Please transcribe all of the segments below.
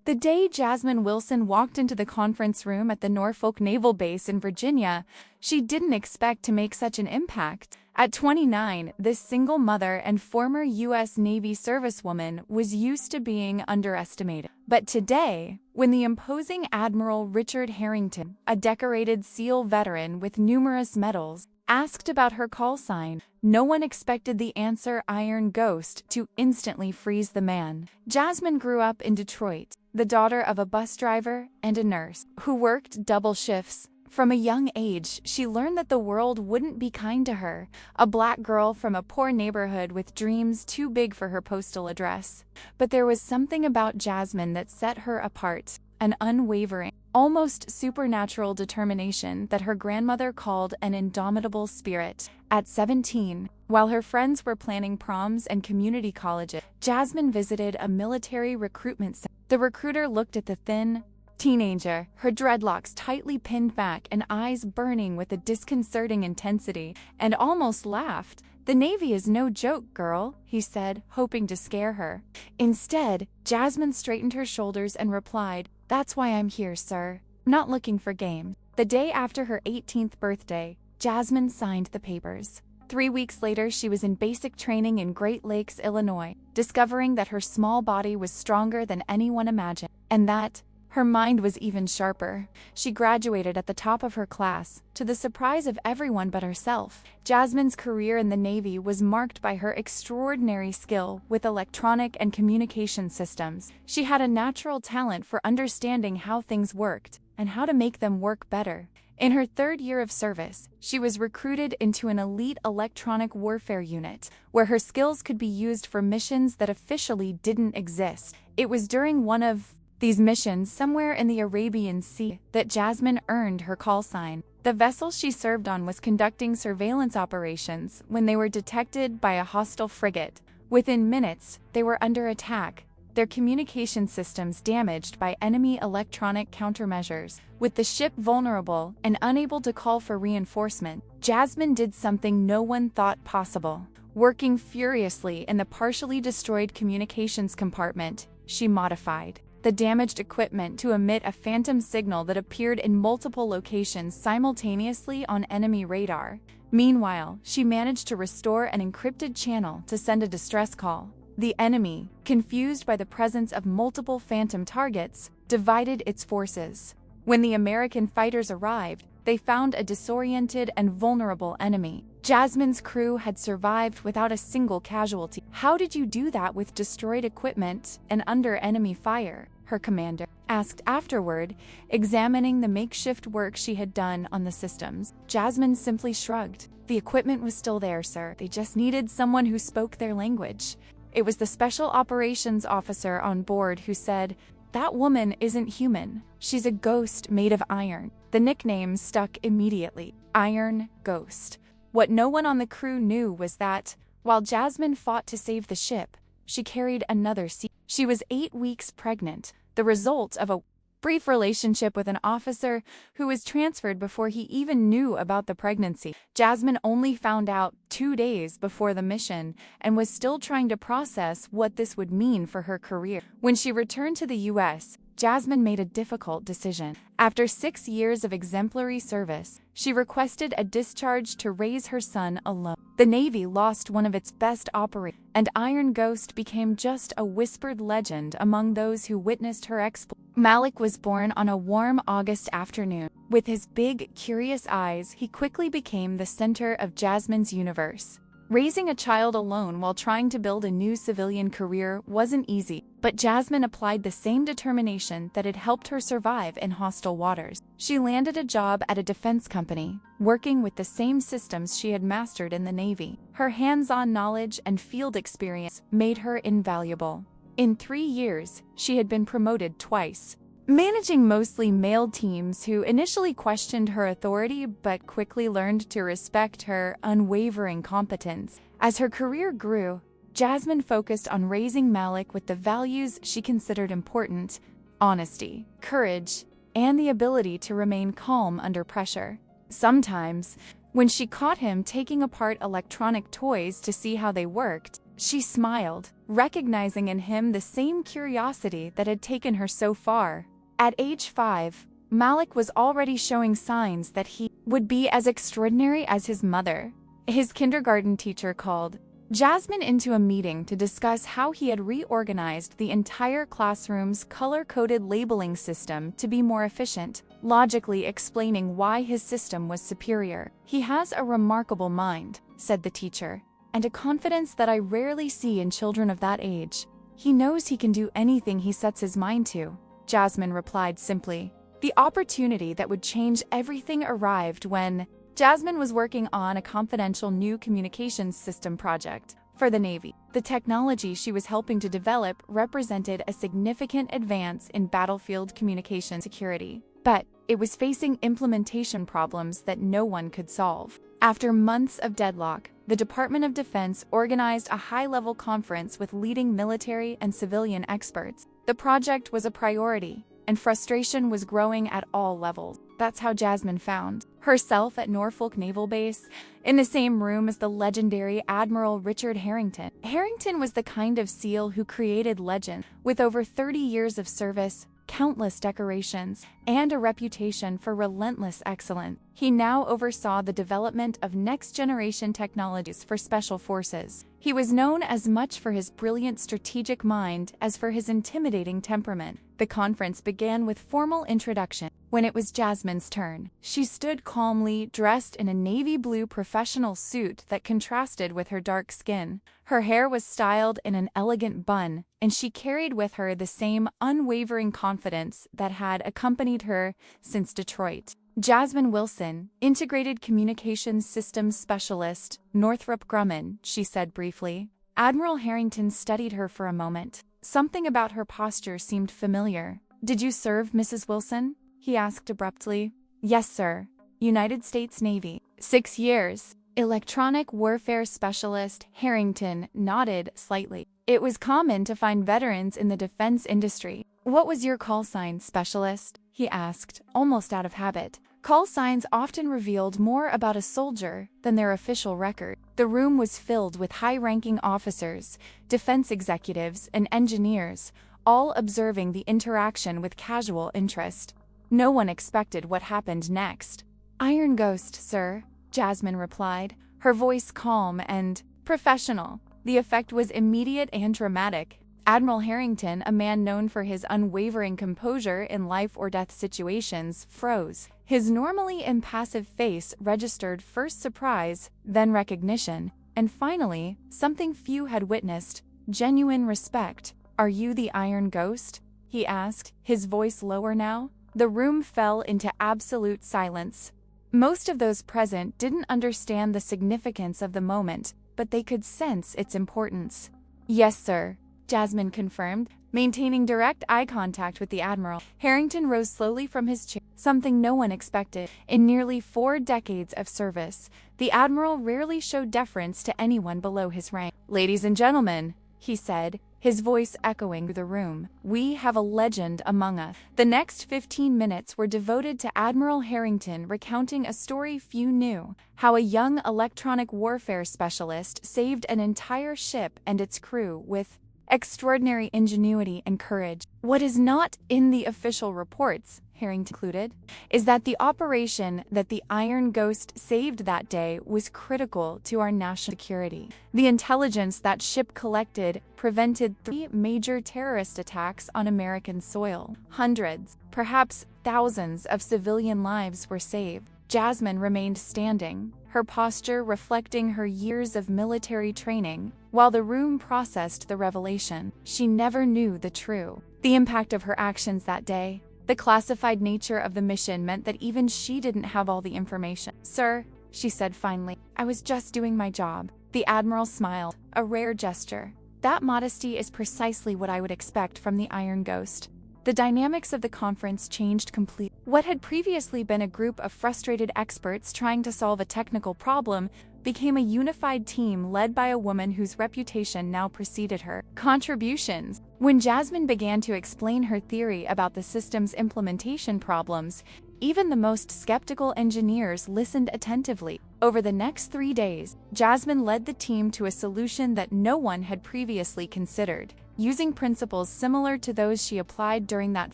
The day Jasmine Wilson walked into the conference room at the Norfolk Naval Base in Virginia, she didn't expect to make such an impact. At 29, this single mother and former U.S. Navy servicewoman was used to being underestimated. But today, when the imposing Admiral Richard Harrington, a decorated SEAL veteran with numerous medals, asked about her call sign, no one expected the answer Iron Ghost to instantly freeze the man. Jasmine grew up in Detroit, the daughter of a bus driver and a nurse who worked double shifts. From a young age, she learned that the world wouldn't be kind to her, a black girl from a poor neighborhood with dreams too big for her postal address. But there was something about Jasmine that set her apart, an unwavering, almost supernatural determination that her grandmother called an indomitable spirit. At 17, while her friends were planning proms and community colleges, Jasmine visited a military recruitment center. The recruiter looked at the thin teenager, her dreadlocks tightly pinned back and eyes burning with a disconcerting intensity, and almost laughed. "The Navy is no joke, girl," he said, hoping to scare her. Instead, Jasmine straightened her shoulders and replied, "That's why I'm here, sir. I'm not looking for games." The day after her 18th birthday, Jasmine signed the papers. 3 weeks later, she was in basic training in Great Lakes, Illinois, discovering that her small body was stronger than anyone imagined, and that her mind was even sharper. She graduated at the top of her class, to the surprise of everyone but herself. Jasmine's career in the Navy was marked by her extraordinary skill with electronic and communication systems. She had a natural talent for understanding how things worked and how to make them work better. In her 3rd year of service, she was recruited into an elite electronic warfare unit, where her skills could be used for missions that officially didn't exist. It was during one of these missions somewhere in the Arabian Sea that Jasmine earned her call sign. The vessel she served on was conducting surveillance operations when they were detected by a hostile frigate. Within minutes, they were under attack, their communication systems damaged by enemy electronic countermeasures. With the ship vulnerable and unable to call for reinforcement, Jasmine did something no one thought possible. Working furiously in the partially destroyed communications compartment, she modified the damaged equipment to emit a phantom signal that appeared in multiple locations simultaneously on enemy radar. Meanwhile, she managed to restore an encrypted channel to send a distress call. The enemy, confused by the presence of multiple phantom targets, divided its forces. When the American fighters arrived, they found a disoriented and vulnerable enemy. Jasmine's crew had survived without a single casualty. "How did you do that with destroyed equipment and under enemy fire?" her commander asked afterward, examining the makeshift work she had done on the systems. Jasmine simply shrugged. "The equipment was still there, sir. They just needed someone who spoke their language." It was the special operations officer on board who said, "That woman isn't human. She's a ghost made of iron." The nickname stuck immediately, Iron Ghost. What no one on the crew knew was that, while Jasmine fought to save the ship, she carried another secret. She was 8 weeks pregnant, the result of a brief relationship with an officer who was transferred before he even knew about the pregnancy. Jasmine only found out 2 days before the mission and was still trying to process what this would mean for her career. When she returned to the U.S., Jasmine made a difficult decision. After 6 years of exemplary service, she requested a discharge to raise her son alone. The Navy lost one of its best operators, and Iron Ghost became just a whispered legend among those who witnessed her exploits. Malik was born on a warm August afternoon. With his big, curious eyes, he quickly became the center of Jasmine's universe. Raising a child alone while trying to build a new civilian career wasn't easy, but Jasmine applied the same determination that had helped her survive in hostile waters. She landed a job at a defense company, working with the same systems she had mastered in the Navy. Her hands-on knowledge and field experience made her invaluable. In 3 years, she had been promoted twice, managing mostly male teams who initially questioned her authority but quickly learned to respect her unwavering competence. As her career grew, Jasmine focused on raising Malik with the values she considered important: honesty, courage, and the ability to remain calm under pressure. Sometimes, when she caught him taking apart electronic toys to see how they worked, She smiled, recognizing in him the same curiosity that had taken her so far. At age 5, Malik was already showing signs that he would be as extraordinary as his mother. His kindergarten teacher called Jasmine into a meeting to discuss how he had reorganized the entire classroom's color-coded labeling system to be more efficient, logically explaining why his system was superior. "He has a remarkable mind," said the teacher, "and a confidence that I rarely see in children of that age. He knows he can do anything he sets his mind to." Jasmine replied simply. The opportunity that would change everything arrived when Jasmine was working on a confidential new communications system project for the Navy. The technology she was helping to develop represented a significant advance in battlefield communication security, but it was facing implementation problems that no one could solve. After months of deadlock, the Department of Defense organized a high-level conference with leading military and civilian experts. The project was a priority, and frustration was growing at all levels. That's how Jasmine found herself at Norfolk Naval Base, in the same room as the legendary Admiral Richard Harrington. Harrington was the kind of SEAL who created legends. With over 30 years of service, countless decorations, and a reputation for relentless excellence, he now oversaw the development of next-generation technologies for special forces. He was known as much for his brilliant strategic mind as for his intimidating temperament. The conference began with formal introduction. When it was Jasmine's turn, she stood calmly, dressed in a navy blue professional suit that contrasted with her dark skin. Her hair was styled in an elegant bun, and she carried with her the same unwavering confidence that had accompanied her since Detroit. "Jasmine Wilson, Integrated Communications Systems Specialist, Northrop Grumman," she said briefly. Admiral Harrington studied her for a moment. Something about her posture seemed familiar. "Did you serve, Mrs. Wilson?" he asked abruptly. "Yes, sir. United States Navy. 6 years. Electronic Warfare Specialist." Harrington nodded slightly. It was common to find veterans in the defense industry. "What was your call sign, Specialist?" he asked, almost out of habit. Call signs often revealed more about a soldier than their official record. The room was filled with high-ranking officers, defense executives, and engineers, all observing the interaction with casual interest. No one expected what happened next. "Iron Ghost, sir," Jasmine replied, her voice calm and professional. The effect was immediate and dramatic. Admiral Harrington, a man known for his unwavering composure in life-or-death situations, froze. His normally impassive face registered first surprise, then recognition, and finally, something few had witnessed, genuine respect. "Are you the Iron Ghost?" he asked, his voice lower now. The room fell into absolute silence. Most of those present didn't understand the significance of the moment, but they could sense its importance. "Yes, sir," Jasmine confirmed, maintaining direct eye contact with the Admiral. Harrington rose slowly from his chair, something no one expected. In nearly 4 decades of service, the Admiral rarely showed deference to anyone below his rank. "Ladies and gentlemen," he said, his voice echoing through the room, "we have a legend among us." The next 15 minutes were devoted to Admiral Harrington recounting a story few knew, how a young electronic warfare specialist saved an entire ship and its crew with extraordinary ingenuity and courage. "What is not in the official reports," Harrington concluded, "is that the operation that the Iron Ghost saved that day was critical to our national security. The intelligence that ship collected prevented 3 major terrorist attacks on American soil. Hundreds, perhaps thousands of civilian lives were saved." Jasmine remained standing, her posture reflecting her years of military training, while the room processed the revelation. She never knew the impact of her actions that day. The classified nature of the mission meant that even she didn't have all the information. "Sir," she said finally, "I was just doing my job." The Admiral smiled, a rare gesture. "That modesty is precisely what I would expect from the Iron Ghost." The dynamics of the conference changed completely. What had previously been a group of frustrated experts trying to solve a technical problem became a unified team led by a woman whose reputation now preceded her contributions. When Jasmine began to explain her theory about the system's implementation problems, Even the most skeptical engineers listened attentively. Over the next 3 days, Jasmine led the team to a solution that no one had previously considered. Using principles similar to those she applied during that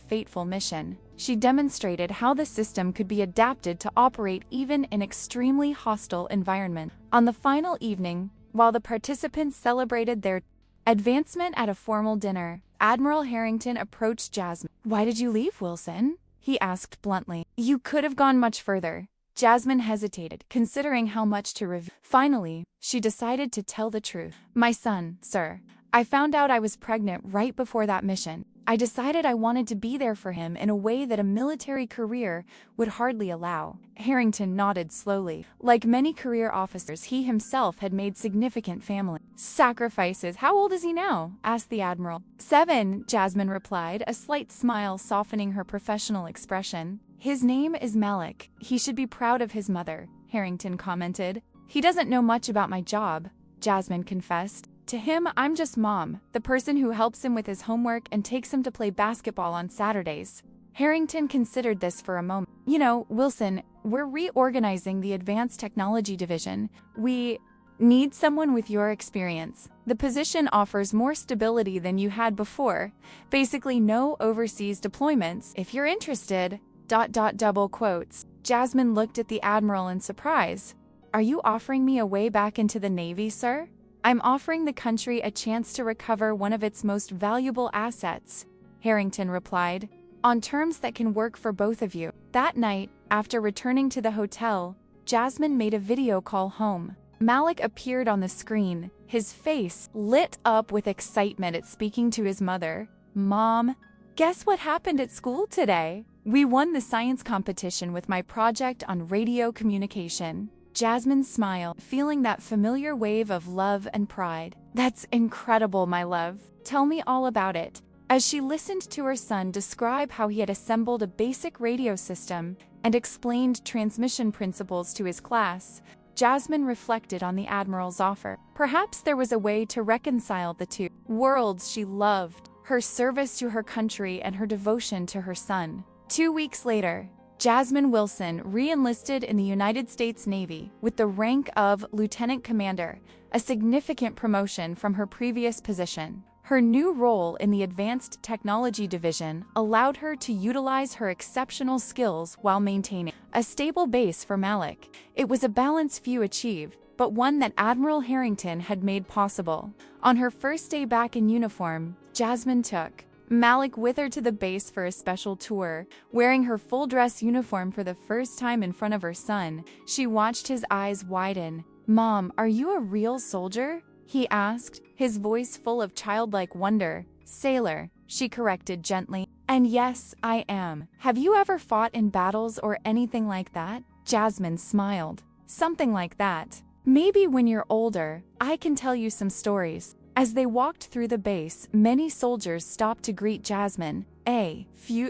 fateful mission, she demonstrated how the system could be adapted to operate even in extremely hostile environments. On the final evening, while the participants celebrated their advancement at a formal dinner, Admiral Harrington approached Jasmine. "Why did you leave, Wilson?" he asked bluntly. "You could have gone much further." Jasmine hesitated, considering how much to reveal. Finally, she decided to tell the truth. "My son, sir. I found out I was pregnant right before that mission. I decided I wanted to be there for him in a way that a military career would hardly allow." Harrington nodded slowly. Like many career officers, he himself had made significant family sacrifices. "How old is he now?" asked the Admiral. 7, Jasmine replied, a slight smile softening her professional expression. "His name is Malik. He should be proud of his mother," Harrington commented. "He doesn't know much about my job," Jasmine confessed. "To him, I'm just mom, the person who helps him with his homework and takes him to play basketball on Saturdays." Harrington considered this for a moment. "You know, Wilson, we're reorganizing the Advanced Technology Division. We need someone with your experience. The position offers more stability than you had before. Basically, no overseas deployments. If you're interested, ... double quotes. Jasmine looked at the Admiral in surprise. "Are you offering me a way back into the Navy, sir?" "I'm offering the country a chance to recover one of its most valuable assets," Harrington replied, "on terms that can work for both of you." That night, after returning to the hotel, Jasmine made a video call home. Malik appeared on the screen, his face lit up with excitement at speaking to his mother. "Mom, guess what happened at school today? We won the science competition with my project on radio communication." Jasmine smiled, feeling that familiar wave of love and pride. "That's incredible, my love. Tell me all about it." As she listened to her son describe how he had assembled a basic radio system and explained transmission principles to his class, Jasmine reflected on the Admiral's offer. Perhaps there was a way to reconcile the two worlds she loved, her service to her country and her devotion to her son. 2 weeks later, Jasmine Wilson re-enlisted in the United States Navy with the rank of Lieutenant Commander, a significant promotion from her previous position. Her new role in the Advanced Technology Division allowed her to utilize her exceptional skills while maintaining a stable base for Malik. It was a balance few achieved, but one that Admiral Harrington had made possible. On her first day back in uniform, Jasmine took Malik with her to the base for a special tour. Wearing her full dress uniform for the first time in front of her son, she watched his eyes widen. "Mom, are you a real soldier?" he asked, his voice full of childlike wonder. "Sailor," she corrected gently. "And yes, I am. Have you ever fought in battles or anything like that?" Jasmine smiled. "Something like that. Maybe when you're older, I can tell you some stories." As they walked through the base, many soldiers stopped to greet Jasmine.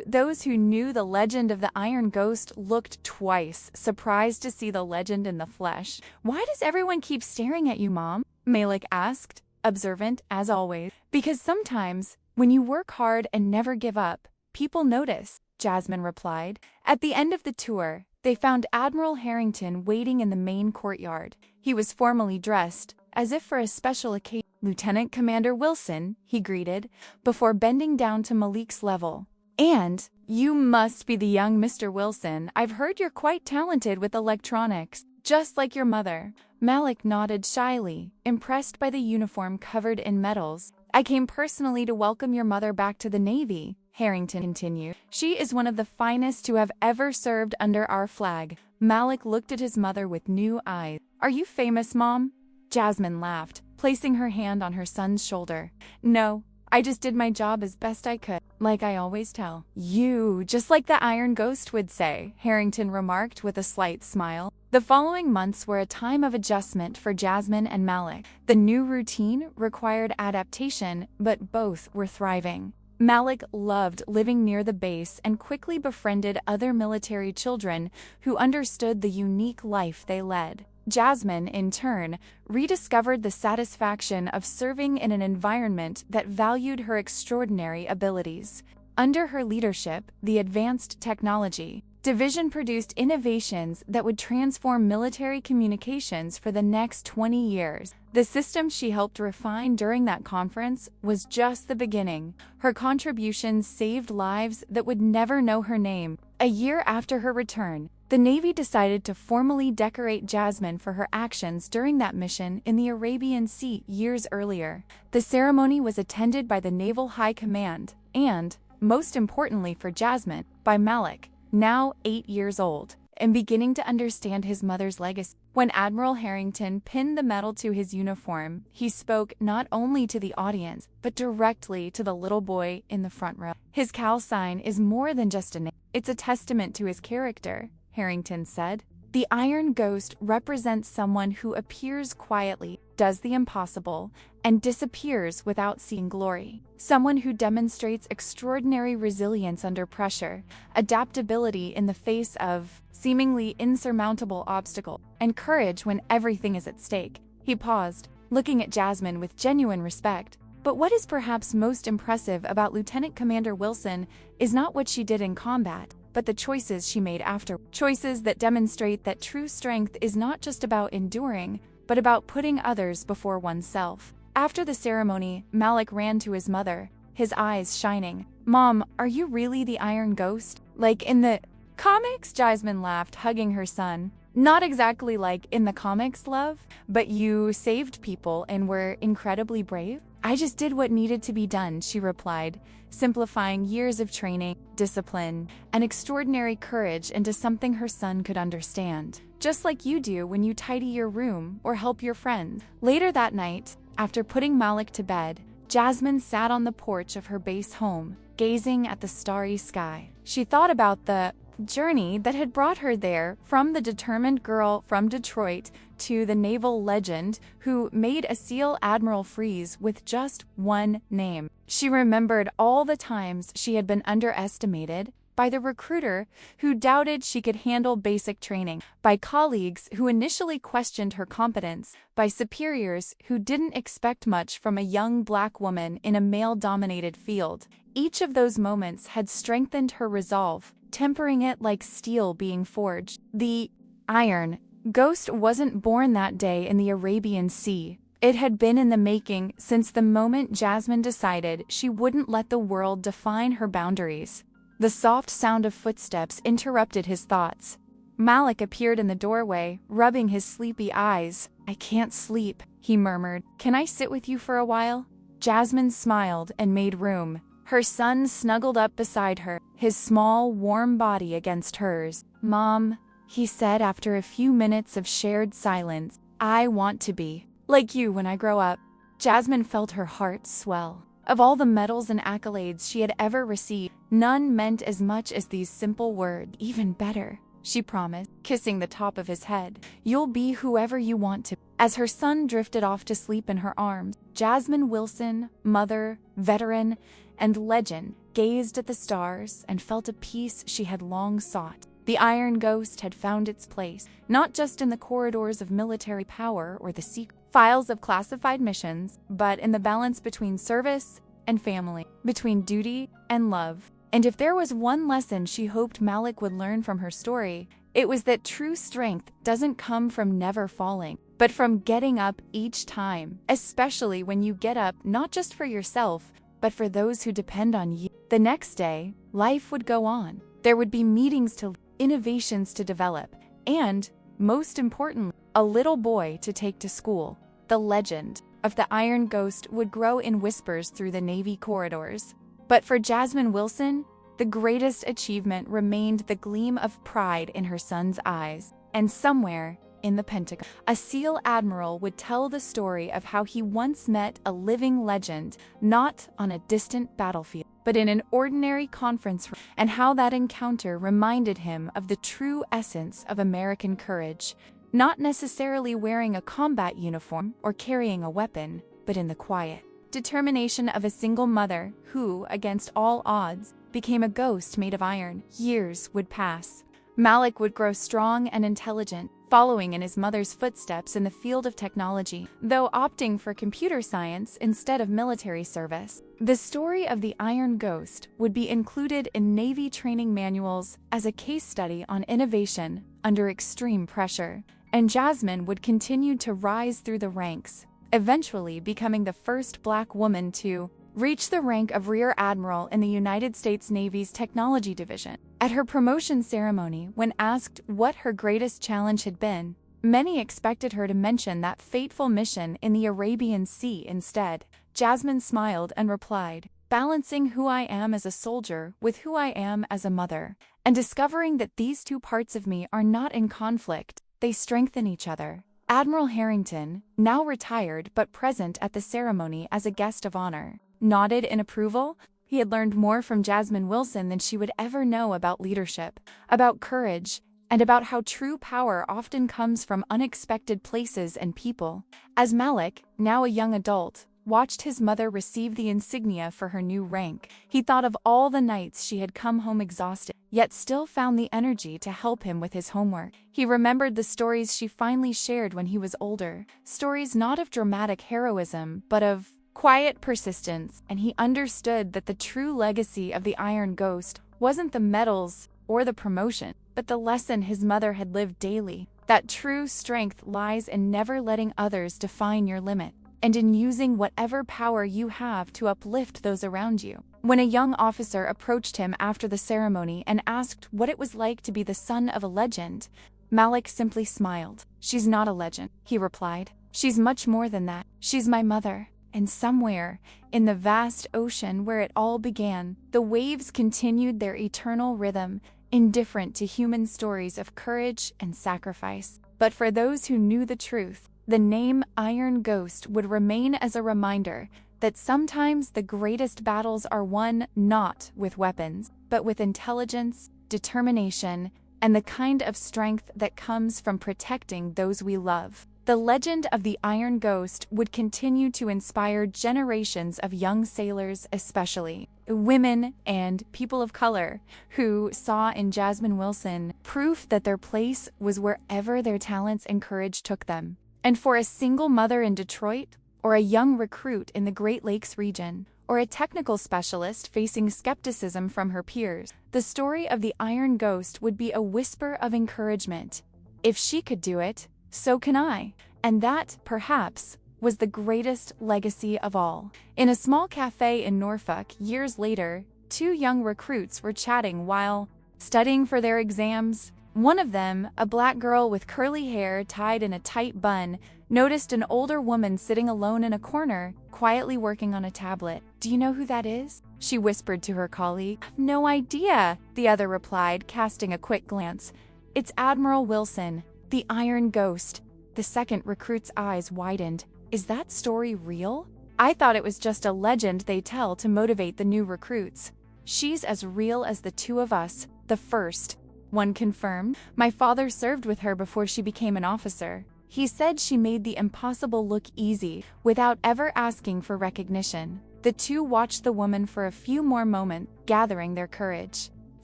Those who knew the legend of the Iron Ghost looked twice, surprised to see the legend in the flesh. "Why does everyone keep staring at you, Mom?" Malik asked, observant as always. "Because sometimes, when you work hard and never give up, people notice," Jasmine replied. At the end of the tour, they found Admiral Harrington waiting in the main courtyard. He was formally dressed, as if for a special occasion. "Lieutenant Commander Wilson," he greeted, before bending down to Malik's level. "And you must be the young Mr. Wilson. I've heard you're quite talented with electronics, just like your mother." Malik nodded shyly, impressed by the uniform covered in medals. "I came personally to welcome your mother back to the Navy," Harrington continued. "She is one of the finest to have ever served under our flag." Malik looked at his mother with new eyes. "Are you famous, Mom?" Jasmine laughed, placing her hand on her son's shoulder. "No, I just did my job as best I could, like I always tell." "You, just like the Iron Ghost would say," Harrington remarked with a slight smile. The following months were a time of adjustment for Jasmine and Malik. The new routine required adaptation, but both were thriving. Malik loved living near the base and quickly befriended other military children who understood the unique life they led. Jasmine, in turn, rediscovered the satisfaction of serving in an environment that valued her extraordinary abilities. Under her leadership, the Advanced Technology division produced innovations that would transform military communications for the next 20 years. The system she helped refine during that conference was just the beginning. Her contributions saved lives that would never know her name. A year after her return, the Navy decided to formally decorate Jasmine for her actions during that mission in the Arabian Sea years earlier. The ceremony was attended by the Naval High Command and, most importantly for Jasmine, by Malik, now 8 years old, and beginning to understand his mother's legacy. When Admiral Harrington pinned the medal to his uniform, he spoke not only to the audience, but directly to the little boy in the front row. "His CAL sign is more than just a name. It's a testament to his character," Harrington said. "The Iron Ghost represents someone who appears quietly, does the impossible, and disappears without seeing glory. Someone who demonstrates extraordinary resilience under pressure, adaptability in the face of seemingly insurmountable obstacles, and courage when everything is at stake." He paused, looking at Jasmine with genuine respect. But what is perhaps most impressive about Lieutenant Commander Wilson is not what she did in combat, but the choices she made after. Choices that demonstrate that true strength is not just about enduring, but about putting others before oneself. After the ceremony, Malik ran to his mother, his eyes shining. "Mom, are you really the Iron Ghost? Like in the comics?" Jasmine laughed, hugging her son. "Not exactly like in the comics, love, but you saved people and were incredibly brave." "I just did what needed to be done," she replied, simplifying years of training, discipline, and extraordinary courage into something her son could understand. "Just like you do when you tidy your room or help your friends." Later that night, after putting Malik to bed, Jasmine sat on the porch of her base home, gazing at the starry sky. She thought about the journey that had brought her there, from the determined girl from Detroit to the naval legend who made a SEAL Admiral freeze with just one name. She remembered all the times she had been underestimated, by the recruiter who doubted she could handle basic training, by colleagues who initially questioned her competence, by superiors who didn't expect much from a young black woman in a male-dominated field. Each of those moments had strengthened her resolve, tempering it like steel being forged. The Iron Ghost wasn't born that day in the Arabian Sea. It had been in the making since the moment Jasmine decided she wouldn't let the world define her boundaries. The soft sound of footsteps interrupted his thoughts. Malik appeared in the doorway, rubbing his sleepy eyes. "I can't sleep," he murmured. "Can I sit with you for a while?" Jasmine smiled and made room. Her son snuggled up beside her, his small, warm body against hers. "Mom," he said after a few minutes of shared silence, "I want to be like you when I grow up." Jasmine felt her heart swell. Of all the medals and accolades she had ever received, none meant as much as these simple words. "Even better," she promised, kissing the top of his head. "You'll be whoever you want to." As her son drifted off to sleep in her arms, Jasmine Wilson, mother, veteran, and legend, gazed at the stars and felt a peace she had long sought. The Iron Ghost had found its place, not just in the corridors of military power or the secret files of classified missions, but in the balance between service and family, between duty and love. And if there was one lesson she hoped Malik would learn from her story, it was that true strength doesn't come from never falling, but from getting up each time, especially when you get up not just for yourself, but for those who depend on you. The next day, life would go on. There would be meetings to innovations to develop, and, most importantly, a little boy to take to school. The legend of the Iron Ghost would grow in whispers through the Navy corridors. But for Jasmine Wilson, the greatest achievement remained the gleam of pride in her son's eyes. And somewhere in the Pentagon, a SEAL Admiral would tell the story of how he once met a living legend, not on a distant battlefield, but in an ordinary conference room, and how that encounter reminded him of the true essence of American courage, not necessarily wearing a combat uniform or carrying a weapon, but in the quiet determination of a single mother who, against all odds, became a ghost made of iron. Years would pass. Malik would grow strong and intelligent, following in his mother's footsteps in the field of technology, though opting for computer science instead of military service. The story of the Iron Ghost would be included in Navy training manuals as a case study on innovation under extreme pressure, and Jasmine would continue to rise through the ranks, eventually becoming the first Black woman to reach the rank of Rear Admiral in the United States Navy's Technology Division. At her promotion ceremony, when asked what her greatest challenge had been, many expected her to mention that fateful mission in the Arabian Sea instead. Jasmine smiled and replied, "Balancing who I am as a soldier with who I am as a mother, and discovering that these two parts of me are not in conflict, they strengthen each other." Admiral Harrington, now retired but present at the ceremony as a guest of honor, nodded in approval. He had learned more from Jasmine Wilson than she would ever know about leadership, about courage, and about how true power often comes from unexpected places and people. As Malik, now a young adult, watched his mother receive the insignia for her new rank, he thought of all the nights she had come home exhausted, yet still found the energy to help him with his homework. He remembered the stories she finally shared when he was older, stories not of dramatic heroism, but of quiet persistence, and he understood that the true legacy of the Iron Ghost wasn't the medals or the promotion, but the lesson his mother had lived daily, that true strength lies in never letting others define your limit, and in using whatever power you have to uplift those around you. When a young officer approached him after the ceremony and asked what it was like to be the son of a legend, Malik simply smiled. "She's not a legend," he replied. "She's much more than that. She's my mother." And somewhere, in the vast ocean where it all began, the waves continued their eternal rhythm, indifferent to human stories of courage and sacrifice. But for those who knew the truth, the name Iron Ghost would remain as a reminder that sometimes the greatest battles are won not with weapons, but with intelligence, determination, and the kind of strength that comes from protecting those we love. The legend of the Iron Ghost would continue to inspire generations of young sailors, especially women and people of color, who saw in Jasmine Wilson proof that their place was wherever their talents and courage took them. And for a single mother in Detroit, or a young recruit in the Great Lakes region, or a technical specialist facing skepticism from her peers, the story of the Iron Ghost would be a whisper of encouragement. If she could do it, so can I. And that, perhaps, was the greatest legacy of all. In a small cafe in Norfolk, years later, two young recruits were chatting while studying for their exams. One of them, a Black girl with curly hair tied in a tight bun, noticed an older woman sitting alone in a corner, quietly working on a tablet. "Do you know who that is?" she whispered to her colleague. "No idea," the other replied, casting a quick glance. "It's Admiral Wilson, the Iron Ghost." The second recruit's eyes widened. "Is that story real? I thought it was just a legend they tell to motivate the new recruits." "She's as real as the two of us," the first one confirmed. "My father served with her before she became an officer. He said she made the impossible look easy without ever asking for recognition." The two watched the woman for a few more moments, gathering their courage.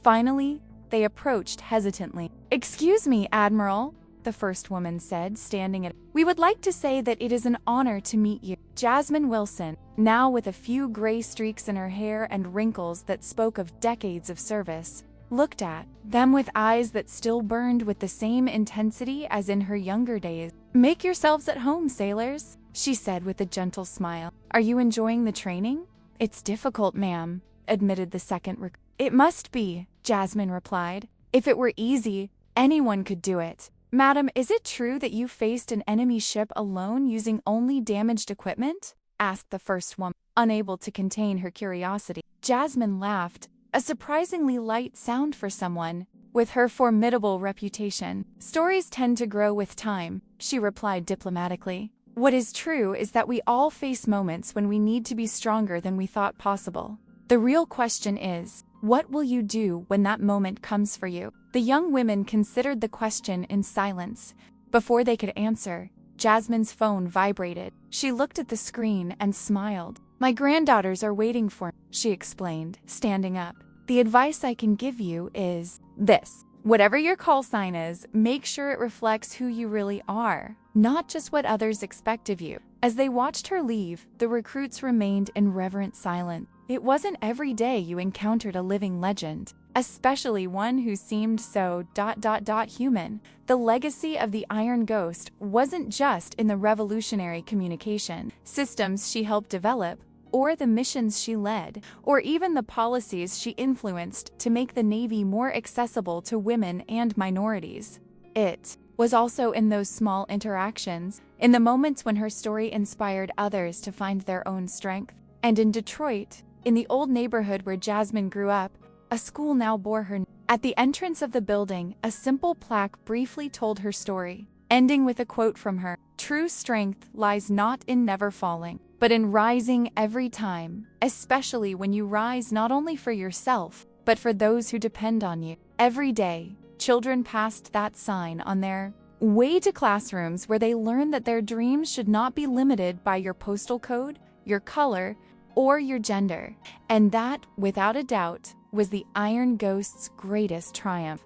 Finally, they approached hesitantly. "Excuse me, Admiral," the first woman said, standing at. "We would like to say that it is an honor to meet you." Jasmine Wilson, now with a few gray streaks in her hair and wrinkles that spoke of decades of service, looked at them with eyes that still burned with the same intensity as in her younger days. "Make yourselves at home, sailors," she said with a gentle smile. "Are you enjoying the training?" "It's difficult, ma'am," admitted the second recruit. "It must be," Jasmine replied. "If it were easy, anyone could do it." "Madam, is it true that you faced an enemy ship alone using only damaged equipment?" asked the first woman, unable to contain her curiosity. Jasmine laughed, a surprisingly light sound for someone with her formidable reputation. "Stories tend to grow with time," she replied diplomatically. "What is true is that we all face moments when we need to be stronger than we thought possible. The real question is, what will you do when that moment comes for you?" The young women considered the question in silence. Before they could answer, Jasmine's phone vibrated. She looked at the screen and smiled. "My granddaughters are waiting for me," she explained, standing up. "The advice I can give you is this. Whatever your call sign is, make sure it reflects who you really are, not just what others expect of you. As they watched her leave, the recruits remained in reverent silence. It wasn't every day you encountered a living legend, especially one who seemed so human. The legacy of the Iron Ghost wasn't just in the revolutionary communication systems she helped develop, or the missions she led, or even the policies she influenced to make the Navy more accessible to women and minorities. It was also in those small interactions, in the moments when her story inspired others to find their own strength. And in Detroit, in the old neighborhood where Jasmine grew up, a school now bore her name. At the entrance of the building, a simple plaque briefly told her story, ending with a quote from her: "True strength lies not in never falling, but in rising every time, especially when you rise not only for yourself, but for those who depend on you." Every day, children passed that sign on their way to classrooms where they learned that their dreams should not be limited by your postal code, your color, or your gender. And that, without a doubt, was the Iron Ghost's greatest triumph.